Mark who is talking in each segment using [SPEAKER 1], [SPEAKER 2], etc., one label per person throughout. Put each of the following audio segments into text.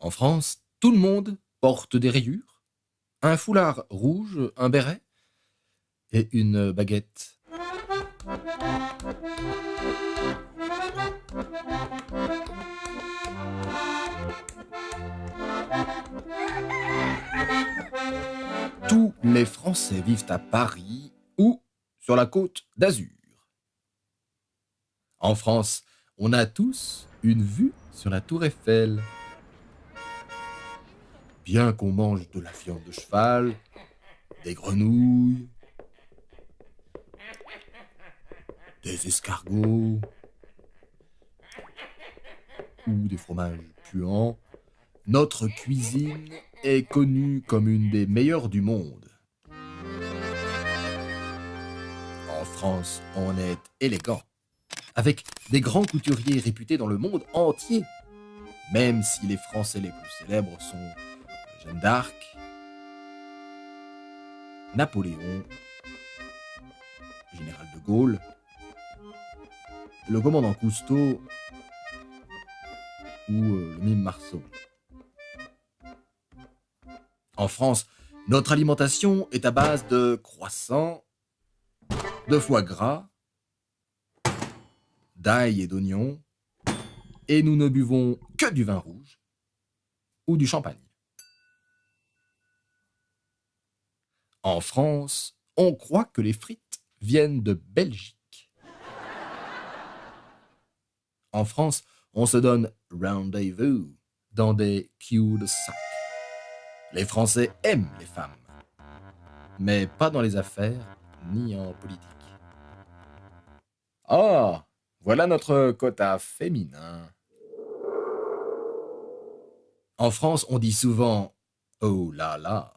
[SPEAKER 1] En France, tout le monde porte des rayures, un foulard rouge, un béret et une baguette. Tous les Français vivent à Paris ou sur la côte d'Azur. En France, on a tous une vue sur la tour Eiffel. Bien qu'on mange de la viande de cheval, des grenouilles, des escargots ou des fromages puants, notre cuisine est connue comme une des meilleures du monde. En France, on est élégant, avec des grands couturiers réputés dans le monde entier, même si les Français les plus célèbres sont Jeanne d'Arc, Napoléon, Général de Gaulle, le commandant Cousteau ou le mime Marceau. En France, notre alimentation est à base de croissants, de foie gras, d'ail et d'oignons, et nous ne buvons que du vin rouge ou du champagne. En France, on croit que les frites viennent de Belgique. En France, on se donne rendez-vous dans des cul-de-sac. Les Français aiment les femmes, mais pas dans les affaires ni en politique. Ah, voilà notre quota féminin. En France, on dit souvent « oh là là ».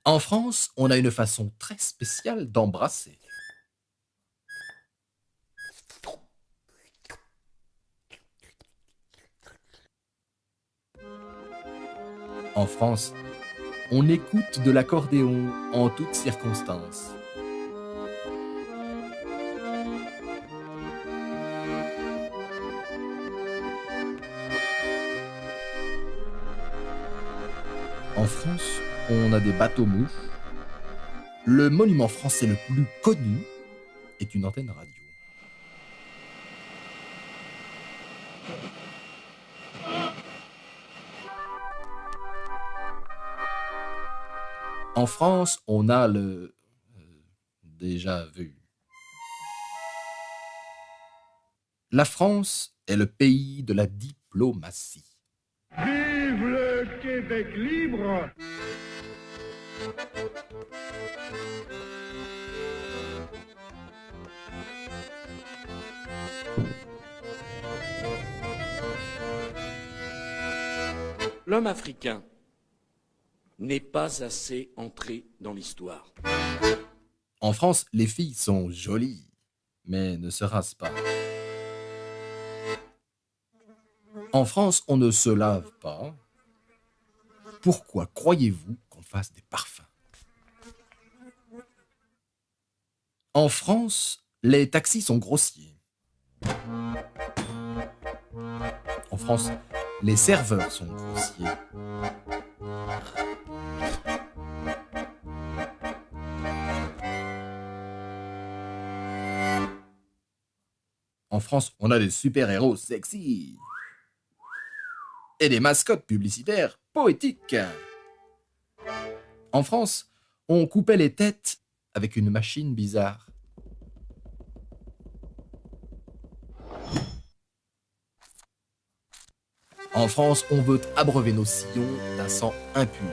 [SPEAKER 1] En France, on a une façon très spéciale d'embrasser. En France, on écoute de l'accordéon en toutes circonstances. En France, on a des bateaux-mouches. Le monument français le plus connu est une antenne radio. En France, on a le déjà vu. La France est le pays de la diplomatie.
[SPEAKER 2] Vive le Québec libre!
[SPEAKER 3] L'homme africain n'est pas assez entré dans l'histoire.
[SPEAKER 1] En France, les filles sont jolies, mais ne se rasent pas. En France, on ne se lave pas. Pourquoi croyez-vous qu'on fasse des parfums? En France, les taxis sont grossiers. En France, les serveurs sont grossiers. En France, on a des super-héros sexy et des mascottes publicitaires poétiques. En France, on coupait les têtes avec une machine bizarre. En France, on veut abreuver nos sillons d'un sang impur.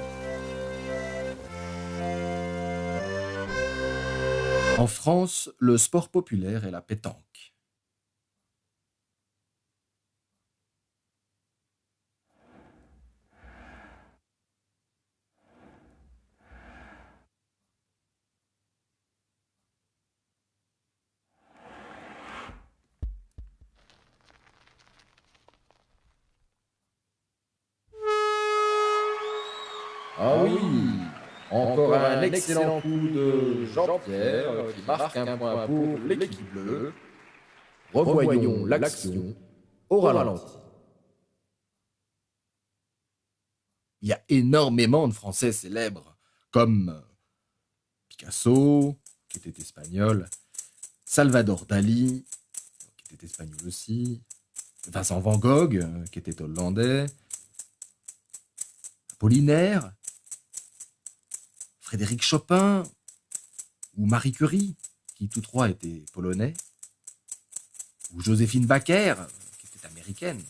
[SPEAKER 1] En France, le sport populaire est la pétanque. Ah oui, encore un excellent coup de Jean-Pierre qui marque un point pour l'équipe bleue. Revoyons l'action au ralenti. Il y a énormément de Français célèbres, comme Picasso, qui était espagnol, Salvador Dali, qui était espagnol aussi, Vincent Van Gogh, qui était hollandais, Apollinaire, Frédéric Chopin ou Marie Curie, qui tous trois étaient polonais, ou Joséphine Baker, qui était américaine.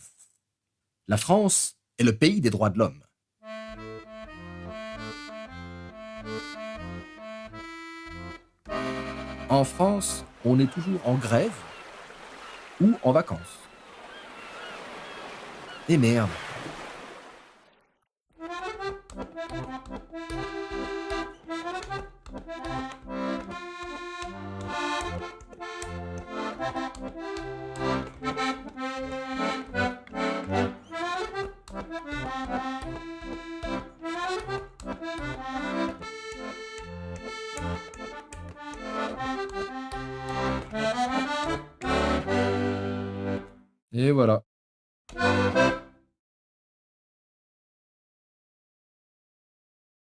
[SPEAKER 1] La France est le pays des droits de l'homme. En France, on est toujours en grève ou en vacances. Et merde. Et voilà.